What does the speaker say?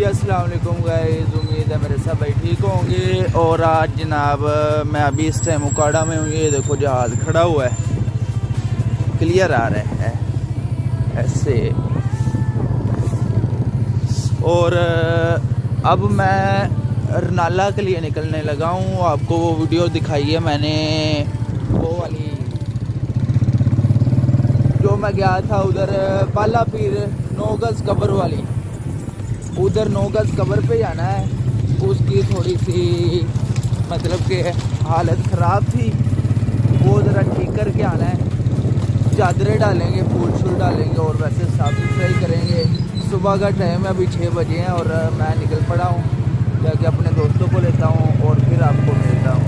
अस्सलाम वालेकुम गाइस, उम्मीद है मेरे सब भाई ठीक होंगे। और आज जनाब मैं अभी इस टाइम उकाड़ा में हूँ। ये देखो जहाज़ खड़ा हुआ है, क्लियर आ रहा है ऐसे। और अब मैं रनाला के लिए निकलने लगा हूँ। आपको वो वीडियो दिखाई है मैंने, वो वाली जो मैं गया था उधर बाला पीर 9 गज कब्र वाली, उधर 9 गज कब्र पे जाना है। उसकी थोड़ी सी मतलब कि हालत ख़राब थी, वो ज़रा ठीक करके आना है। चादरें डालेंगे, फूल शूल डालेंगे और वैसे साफ़ सुथराई करेंगे। सुबह का टाइम है, अभी 6 बजे हैं और मैं निकल पड़ा हूँ। जाके अपने दोस्तों को लेता हूँ और फिर आपको मिलता हूँ।